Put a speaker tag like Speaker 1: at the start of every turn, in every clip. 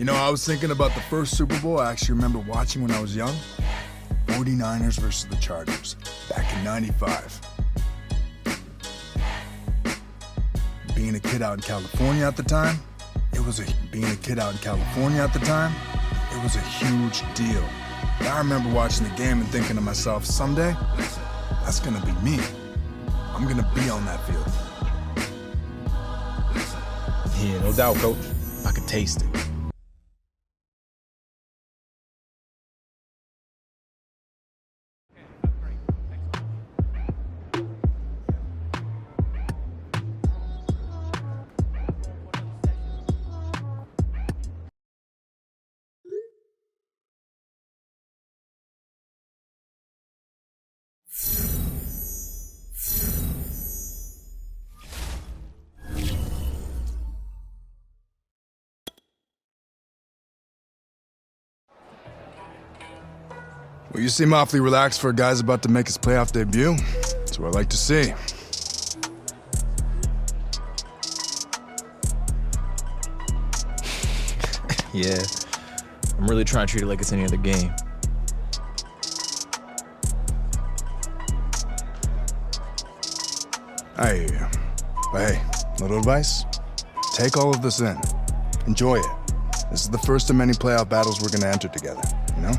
Speaker 1: You know, I was thinking about the first Super Bowl I actually remember watching when I was young. 49ers versus the Chargers, back in '95. Being a kid out in California at the time, it was a huge deal. I remember watching the game and thinking to myself, someday, that's gonna be me. I'm gonna be on that field.
Speaker 2: Yeah, no doubt, Coach. I could taste it.
Speaker 1: Well, you seem awfully relaxed for a guy's about to make his playoff debut. That's what I like to see.
Speaker 2: Yeah, I'm really trying to treat it like it's any other game.
Speaker 1: I hear you. But hey, little advice? Take all of this in. Enjoy it. This is the first of many playoff battles we're gonna enter together, you know?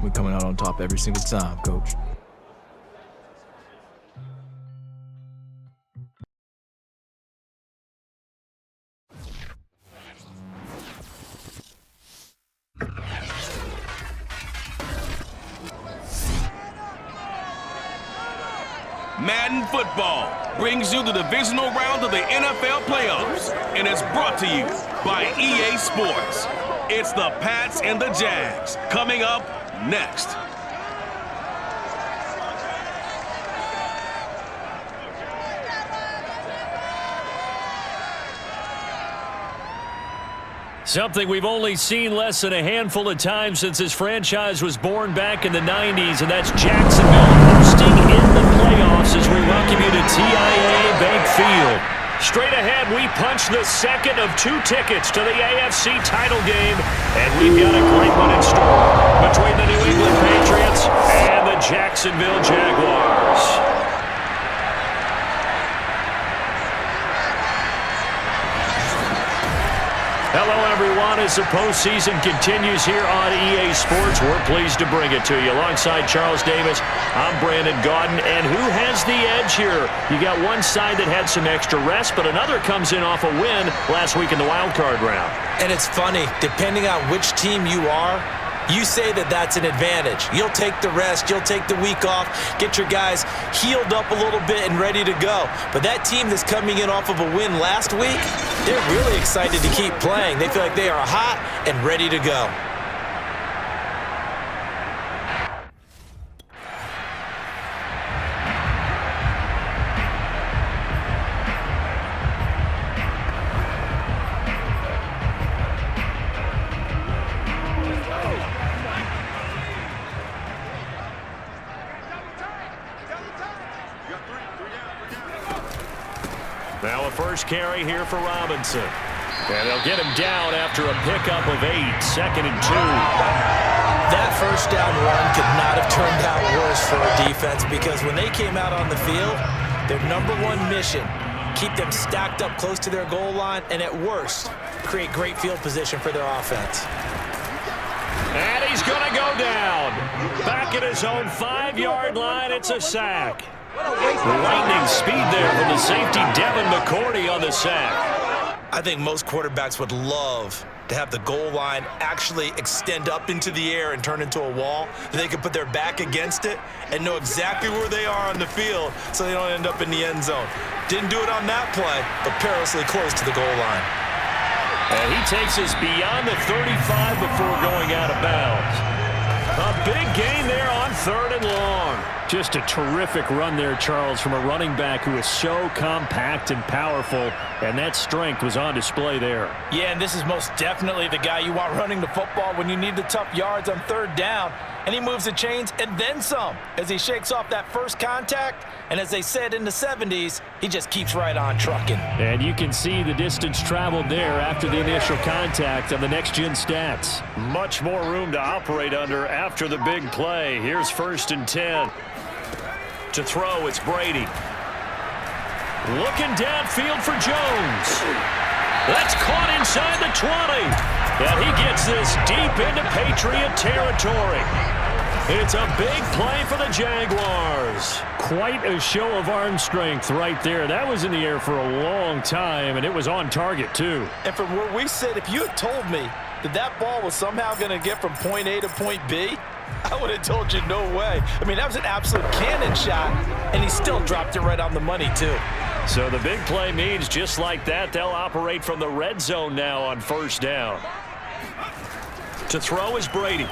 Speaker 2: We're coming out on top every single time, Coach.
Speaker 3: Madden football brings you the divisional round of the NFL playoffs, and it's brought to you by EA Sports. It's the Pats and the Jags coming up next.
Speaker 4: Something we've only seen less than a handful of times since this franchise was born back in the 90s, and that's Jacksonville hosting in the playoffs as we welcome you to TIAA Bank Field. Straight ahead, we punch the second of 2 tickets to the AFC title game, and we've got a great one in store between the New England Patriots and the Jacksonville Jaguars. Hello, everyone. As the postseason continues here on EA Sports, we're pleased to bring it to you. Alongside Charles Davis, I'm Brandon Gaudin. And who has the edge here? You got one side that had some extra rest, but another comes in off a win last week in the wild card round.
Speaker 5: And it's funny, depending on which team you are, you say that that's an advantage. You'll take the rest, you'll take the week off, get your guys healed up a little bit and ready to go. But that team that's coming in off of a win last week, they're really excited to keep playing. They feel like they are hot and ready to go.
Speaker 4: Now a first carry here for Robinson. And they'll get him down after a pickup of 8, 2nd and 2.
Speaker 5: That first down run could not have turned out worse for a defense, because when they came out on the field, their #1 mission, keep them stacked up close to their goal line, and at worst, create great field position for their offense.
Speaker 4: And he's going to go down. Back at his own 5-yard line, it's a sack. Lightning speed there from the safety, Devin McCourty, on the sack.
Speaker 5: I think most quarterbacks would love to have the goal line actually extend up into the air and turn into a wall. They can put their back against it and know exactly where they are on the field so they don't end up in the end zone. Didn't do it on that play, but perilously close to the goal line.
Speaker 4: And he takes us beyond the 35 before going out of bounds. A big gain there on 3rd and long. Just a terrific run there, Charles, from a running back who is so compact and powerful, and that strength was on display there.
Speaker 5: Yeah, and this is most definitely the guy you want running the football when you need the tough yards on 3rd down. and he moves the chains and then some as he shakes off that first contact. And as they said in the 70s, he just keeps right on trucking.
Speaker 4: And you can see the distance traveled there after the initial contact on the next-gen stats. Much more room to operate under after the big play. Here's 1st and 10. To throw, it's Brady. Looking downfield for Jones. That's caught inside the 20. And he gets this deep into Patriot territory. It's a big play for the Jaguars. Quite a show of arm strength right there. That was in the air for a long time, and it was on target, too.
Speaker 5: And from where we sit, if you had told me that that ball was somehow going to get from point A to point B, I would have told you no way. I mean, that was an absolute cannon shot, and he still dropped it right on the money, too.
Speaker 4: So the big play means just like that, they'll operate from the red zone now on 1st down. To throw is Brady.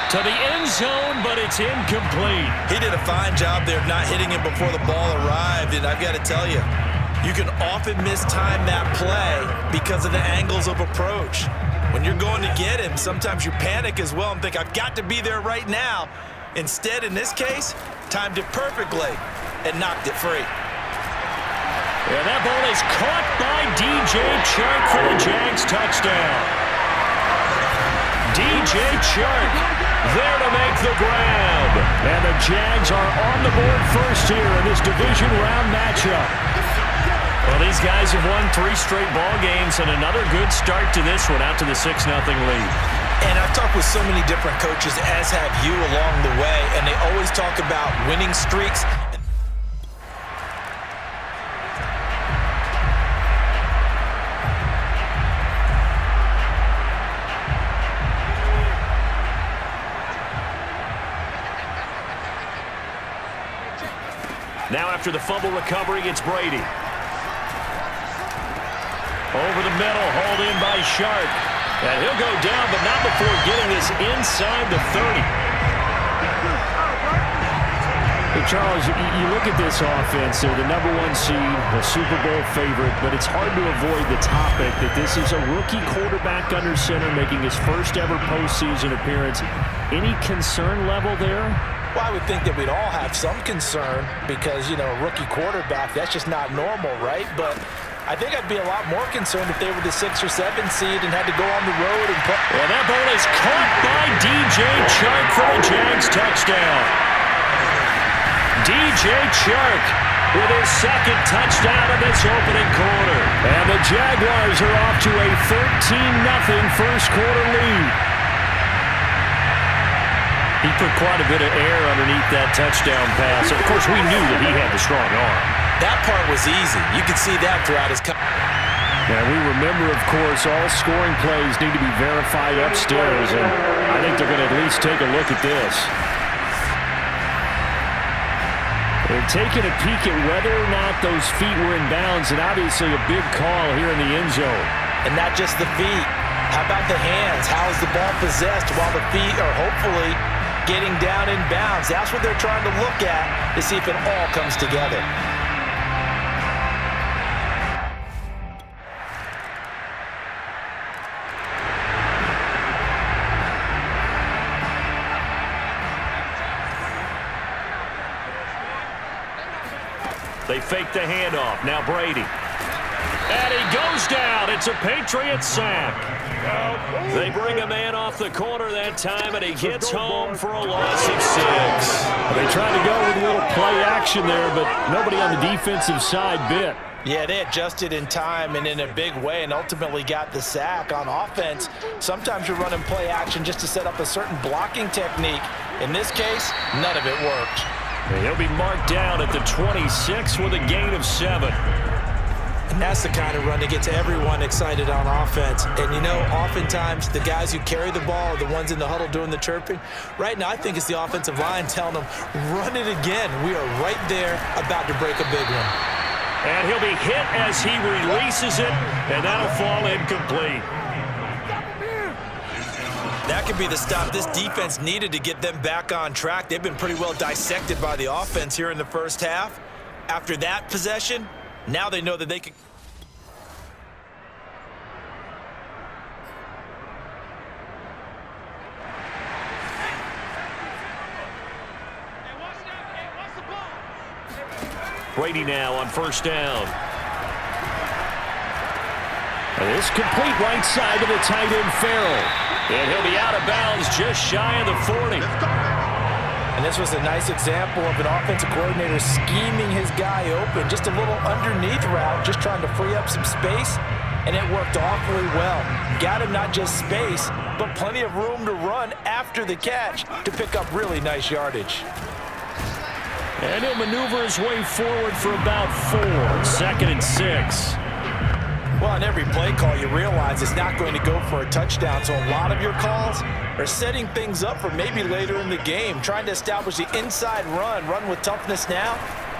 Speaker 4: To the end zone, but it's incomplete.
Speaker 5: He did a fine job there of not hitting him before the ball arrived, and I've got to tell you, you can often mistime that play because of the angles of approach. When you're going to get him, sometimes you panic as well and think, I've got to be there right now. Instead, in this case, timed it perfectly and knocked it free.
Speaker 4: And that ball is caught by DJ Chark for the Jags touchdown. DJ Chark there to make the grab. And the Jags are on the board first here in this division round matchup. Well, these guys have won 3 straight ball games and another good start to this one out to the 6-0 lead.
Speaker 5: And I've talked with so many different coaches, as have you along the way, and they always talk about winning streaks.
Speaker 4: Now after the fumble recovery, it's Brady. Over the middle, hauled in by Shark. And he'll go down, but not before getting this inside the 30. Hey, Charles, you look at this offense. They're the #1 seed, a Super Bowl favorite, but it's hard to avoid the topic that this is a rookie quarterback under center making his first ever postseason appearance. Any concern level there?
Speaker 5: Well, I would think that we'd all have some concern because, you know, a rookie quarterback, that's just not normal, right? But I think I'd be a lot more concerned if they were the 6 or 7 seed and had to go on the road and put...
Speaker 4: Well, that ball is caught by DJ Chark for a Jags touchdown. DJ Chark with his 2nd touchdown of this opening quarter. And the Jaguars are off to a 13-0 first quarter lead. He put quite a bit of air underneath that touchdown pass. Of course, we knew that he had the strong arm.
Speaker 5: That part was easy. You could see that throughout his...
Speaker 4: Now, we remember, of course, all scoring plays need to be verified upstairs, and I think they're going to at least take a look at this. They're taking a peek at whether or not those feet were in bounds, and obviously a big call here in the end zone.
Speaker 5: And not just the feet. How about the hands? How is the ball possessed while the feet are hopefully getting down in bounds? That's what they're trying to look at to see if it all comes together.
Speaker 4: They fake the handoff. Now Brady. And he goes down. It's a Patriot sack. They bring a man off the corner that time, and he gets home for a loss of 6. They tried to go with a little play action there, but nobody on the defensive side bit.
Speaker 5: Yeah, they adjusted in time and in a big way and ultimately got the sack. On offense, sometimes you're running play action just to set up a certain blocking technique. In this case, none of it worked.
Speaker 4: And he'll be marked down at the 26 with a gain of 7.
Speaker 5: And that's the kind of run that gets everyone excited on offense. And, you know, oftentimes the guys who carry the ball are the ones in the huddle doing the chirping. Right now, I think it's the offensive line telling them, run it again. We are right there about to break a big one.
Speaker 4: And he'll be hit as he releases it, and that'll fall incomplete.
Speaker 5: That could be the stop this defense needed to get them back on track. They've been pretty well dissected by the offense here in the first half. After that possession, now they know that they can...
Speaker 4: Brady now on first down. And this complete right side to the tight end, Farrell. And he'll be out of bounds just shy of the 40.
Speaker 5: And this was a nice example of an offensive coordinator scheming his guy open. Just a little underneath route, just trying to free up some space. And it worked awfully well. Got him not just space, but plenty of room to run after the catch to pick up really nice yardage.
Speaker 4: And he'll maneuver his way forward for about 4. 2nd and 6.
Speaker 5: Well, on every play call, you realize it's not going to go for a touchdown, so a lot of your calls are setting things up for maybe later in the game, trying to establish the inside run with toughness now,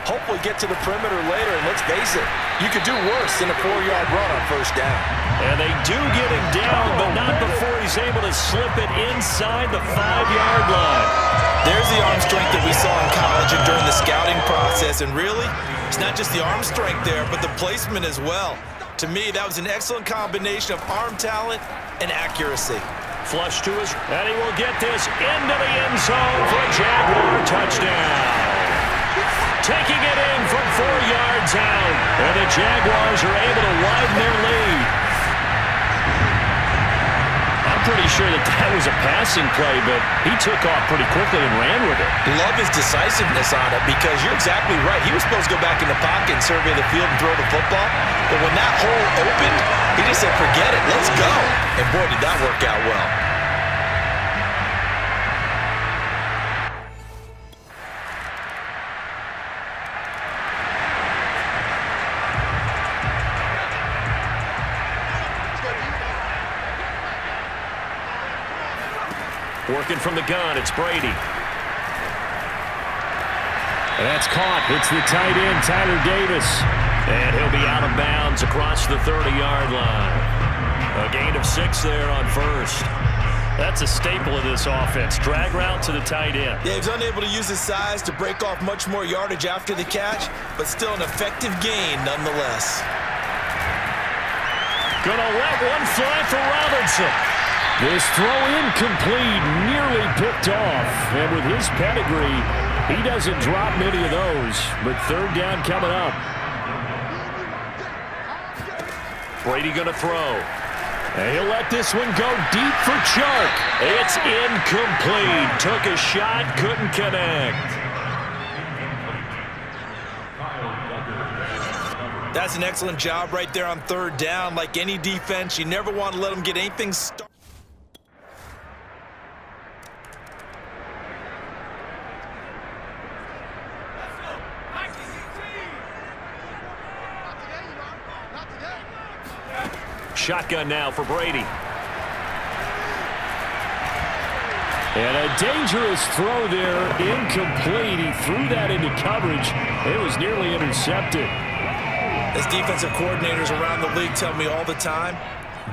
Speaker 5: hopefully get to the perimeter later, and let's face it, you could do worse than a 4-yard run on first down.
Speaker 4: And they do get him down, but not before he's able to slip it inside the 5-yard line.
Speaker 5: There's the arm strength that we saw in college and during the scouting process, and really, it's not just the arm strength there, but the placement as well. To me, that was an excellent combination of arm talent and accuracy.
Speaker 4: Flush to his, and he will get this into the end zone for a Jaguar touchdown. Taking it in from 4 yards out, and the Jaguars are able to widen their lead. I'm pretty sure that was a passing play, but he took off pretty quickly and ran with it.
Speaker 5: Love his decisiveness on it because you're exactly right. He was supposed to go back in the pocket and survey the field and throw the football. But when that hole opened, he just said, forget it, let's go. And boy, did that work out well.
Speaker 4: Working from the gun, it's Brady. And that's caught. It's the tight end, Tyler Davis. And he'll be out of bounds across the 30-yard line. A gain of 6 there on first. That's a staple of this offense. Drag route to the tight end.
Speaker 5: Yeah, he was unable to use his size to break off much more yardage after the catch, but still an effective gain nonetheless.
Speaker 4: Gonna let one fly for Robinson. This throw incomplete, nearly picked off. And with his pedigree, he doesn't drop many of those. But third down coming up. Brady gonna throw. And he'll let this one go deep for Chark. It's incomplete. Took a shot, couldn't connect.
Speaker 5: That's an excellent job right there on third down. Like any defense, you never want to let them get anything started.
Speaker 4: Shotgun now for Brady. And a dangerous throw there, incomplete. He threw that into coverage. It was nearly intercepted.
Speaker 5: As defensive coordinators around the league tell me all the time,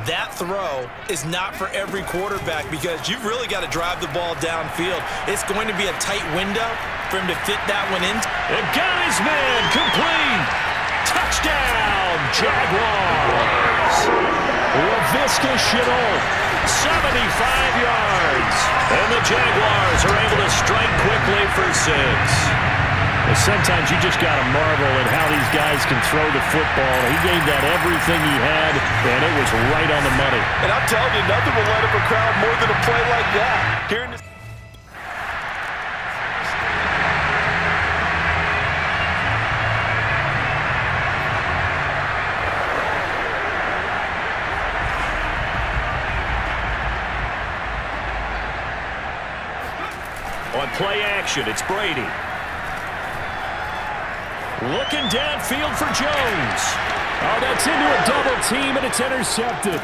Speaker 5: that throw is not for every quarterback because you've really got to drive the ball downfield. It's going to be a tight window for him to fit that one in.
Speaker 4: And got his man, complete. Touchdown, Jaguars. LaVisca Chenault, 75 yards. And the Jaguars are able to strike quickly for 6. Well, sometimes you just got to marvel at how these guys can throw the football. He gave that everything he had, and it was right on the money.
Speaker 5: And I'm telling you, nothing will light up a crowd more than a play like that. Hearing this.
Speaker 4: On play action, it's Brady. Looking downfield for Jones. Oh, that's into a double team, and it's intercepted.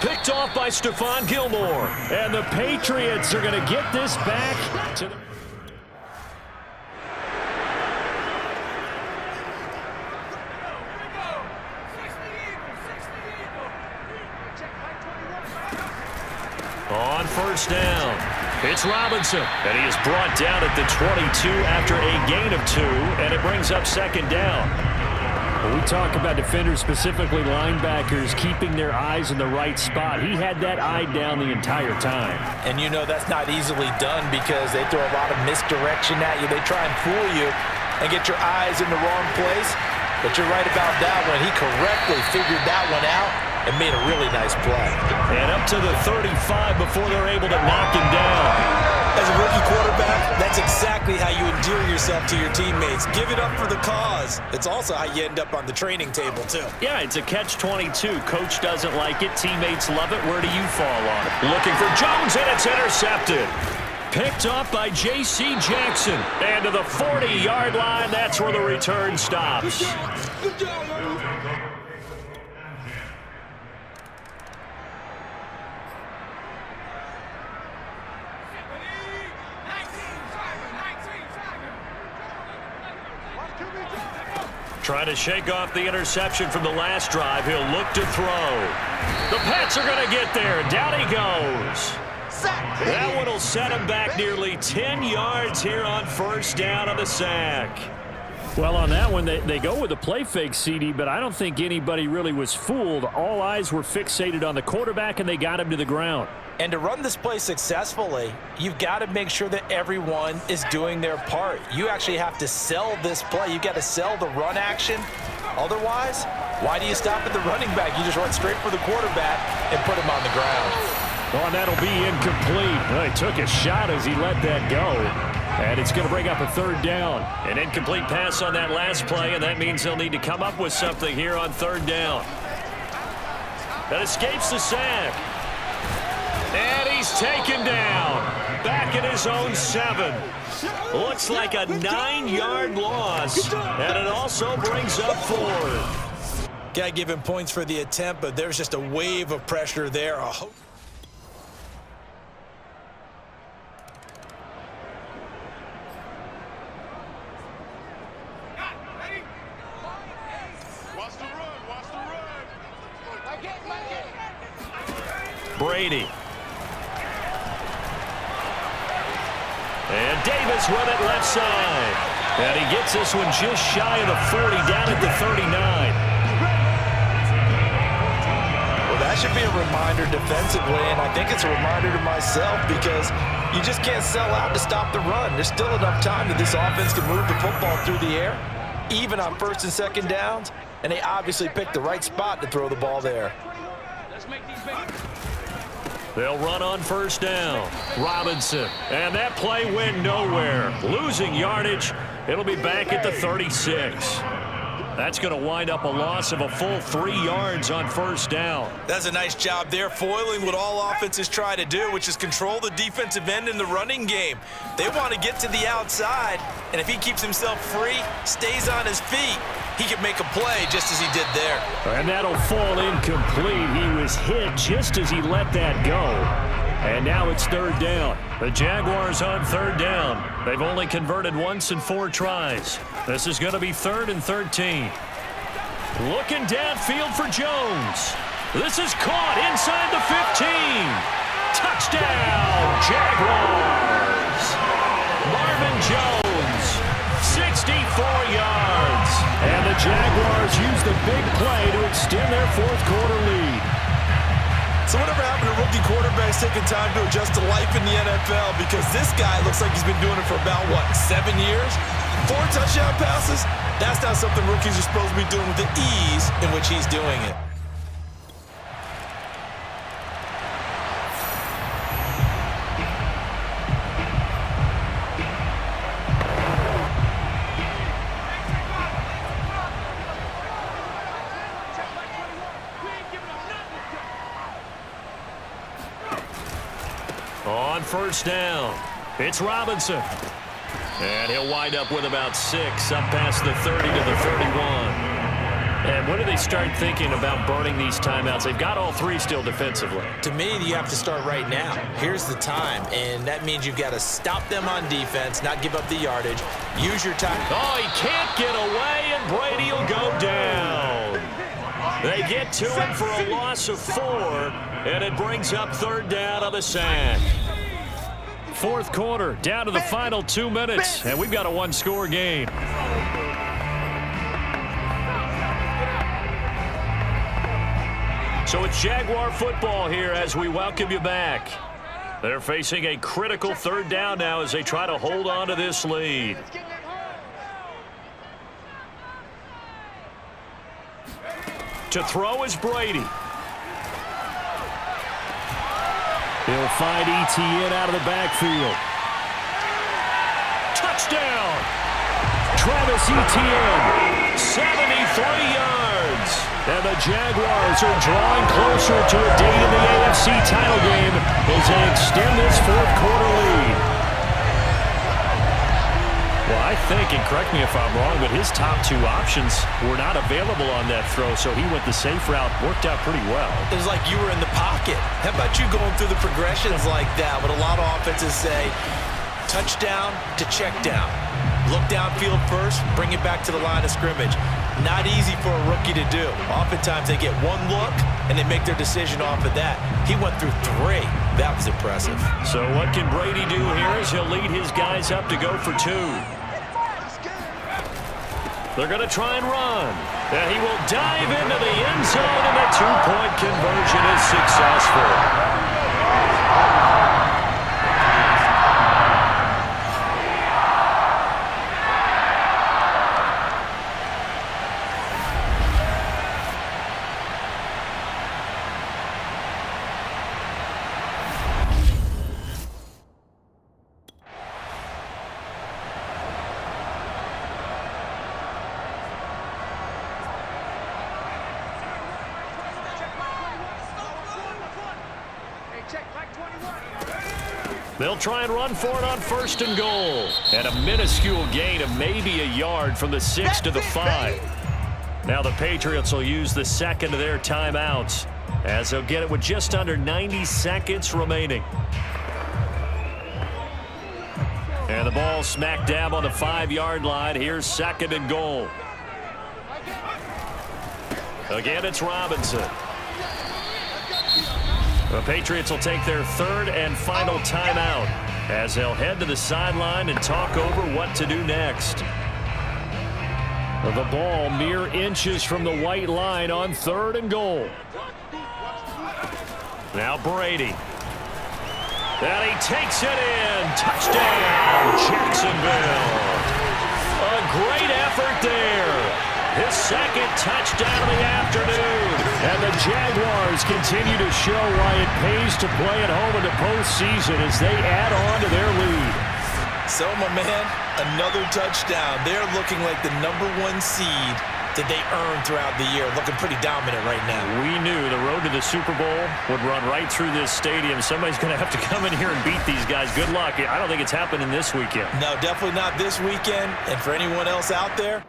Speaker 4: Picked off by Stephon Gilmore. And the Patriots are going to get this back to the... On first down. It's Robinson, and he is brought down at the 22 after a gain of 2, and it brings up second down. When we talk about defenders, specifically linebackers, keeping their eyes in the right spot, he had that eye down the entire time.
Speaker 5: And you know that's not easily done because they throw a lot of misdirection at you. They try and fool you. and get your eyes in the wrong place. But you're right about that one. He correctly figured that one out and made a really nice play.
Speaker 4: And up to the 35 before they're able to knock him down.
Speaker 5: As a rookie quarterback, that's exactly how you endear yourself to your teammates. Give it up for the cause. It's also how you end up on the training table, too.
Speaker 4: Yeah, it's a catch-22. Coach doesn't like it. Teammates love it. Where do you fall on it? Looking for Jones, and it's intercepted. Picked off by J.C. Jackson. And to the 40-yard line, that's where the return stops.
Speaker 3: Good job, man.
Speaker 4: Trying to shake off the interception from the last drive. He'll look to throw. The Pats are going to get there. Down he goes. That one will set him back nearly 10 yards here on first down on the sack. Well, on that one, they go with a play fake, CD, but I don't think anybody really was fooled. All eyes were fixated on the quarterback, and they got him to the ground.
Speaker 5: And to run this play successfully, you've got to make sure that everyone is doing their part. You actually have to sell this play. You've got to sell the run action. Otherwise, why do you stop at the running back? You just run straight for the quarterback and put him on the ground.
Speaker 4: Well, and that'll be incomplete. Well, he took a shot as he let that go. And it's going to bring up a third down. An incomplete pass on that last play, and that means they'll need to come up with something here on third down. That escapes the sack. And he's taken down. Back at his own 7. Looks like a 9-yard loss. And it also brings up 4.
Speaker 5: Got to give him points for the attempt, but there's just a wave of pressure there.
Speaker 4: Brady. And Davis with it left side. And he gets this one just shy of the 40, down at the 39.
Speaker 5: Well, that should be a reminder defensively, and I think it's a reminder to myself because you just can't sell out to stop the run. There's still enough time that this offense can move the football through the air, even on first and second downs, and they obviously picked the right spot to throw the ball there.
Speaker 3: Let's make these big.
Speaker 4: They'll run on first down. Robinson. And that play went nowhere. Losing yardage. It'll be back at the 36. That's going to wind up a loss of a full 3 yards on first down.
Speaker 5: That's a nice job there, foiling what all offenses try to do, which is control the defensive end in the running game. They want to get to the outside, and if he keeps himself free, stays on his feet, he can make a play just as he did there.
Speaker 4: And that'll fall incomplete. He was hit just as he let that go. And now it's third down. The Jaguars on third down. They've only converted once in 4 tries. This is going to be 3rd and 13. Looking downfield for Jones. This is caught inside the 15. Touchdown, Jaguars. Marvin Jones, 64 yards. And the Jaguars use the big play to extend their 4th quarter lead.
Speaker 5: So whatever happened to rookie quarterbacks taking time to adjust to life in the NFL? Because this guy looks like he's been doing it for about, 7 years? 4 touchdown passes? That's not something rookies are supposed to be doing with the ease in which he's doing it.
Speaker 4: On first down, it's Robinson. And he'll wind up with about 6, up past the 30 to the 31. And when do they start thinking about burning these timeouts? They've got all 3 still defensively.
Speaker 5: To me, you have to start right now. Here's the time, and that means you've got to stop them on defense, not give up the yardage. Use your time.
Speaker 4: Oh, he can't get away, and Brady will go down. They get to him for a loss of 4, and it brings up third down on the sack. 4th quarter, down to the final 2 minutes, and we've got a 1-score game. So it's Jaguar football here as we welcome you back. They're facing a critical third down now as they try to hold on to this lead. To throw is Brady. He'll find ETN out of the backfield. Touchdown! Travis Etienne, 73 yards. And the Jaguars are drawing closer to a date in the AFC title game as they extend this fourth-quarter lead. Well, I think, and correct me if I'm wrong, but his top two options were not available on that throw, so he went the safe route, worked out pretty well.
Speaker 5: It was like you were in the pocket. How about you going through the progressions like that? What a lot of offenses say, touchdown to check down. Look downfield first, bring it back to the line of scrimmage. Not easy for a rookie to do. Oftentimes they get one look, and they make their decision off of that. He went through three. That was impressive.
Speaker 4: So what can Brady do here as he'll lead his guys up to go for two? They're going to try and run. And he will dive into the end zone, and the two-point conversion is successful. They'll try and run for it on 1st and goal. And a minuscule gain of maybe a yard from the 6 to the 5. Now the Patriots will use the second of their timeouts as they'll get it with just under 90 seconds remaining. And the ball smack dab on the 5-yard line. Here's 2nd and goal. Again, it's Robinson. The Patriots will take their 3rd and final timeout as they'll head to the sideline and talk over what to do next. The ball mere inches from the white line on 3rd and goal. Now Brady. And he takes it in. Touchdown, Jacksonville. A great effort there. His 2nd touchdown of the afternoon. And the Jaguars continue to show why it pays to play at home in the postseason as they add on to their lead.
Speaker 5: So, my man, another touchdown. They're looking like the #1 seed that they earned throughout the year. Looking pretty dominant right now.
Speaker 4: We knew the road to the Super Bowl would run right through this stadium. Somebody's going to have to come in here and beat these guys. Good luck. I don't think it's happening this weekend.
Speaker 5: No, definitely not this weekend. And for anyone else out there,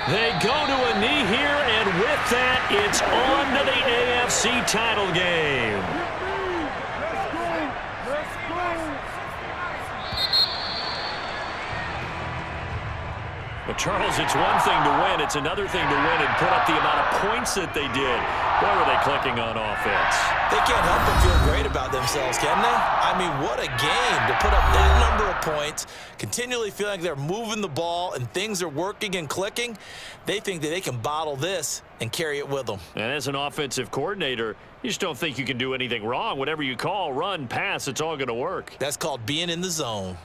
Speaker 4: they go to a knee here, and with that, it's on to the AFC title game. Well, Charles, it's one thing to win. It's another thing to win and put up the amount of points that they did. Boy, were they clicking on offense.
Speaker 5: they can't help but feel great about themselves, can they? I mean, what a game to put up that number of points, continually feeling like they're moving the ball and things are working and clicking. They think that they can bottle this and carry it with them.
Speaker 4: And as an offensive coordinator, you just don't think you can do anything wrong. Whatever you call, run, pass, it's all going to work.
Speaker 5: That's called being in the zone.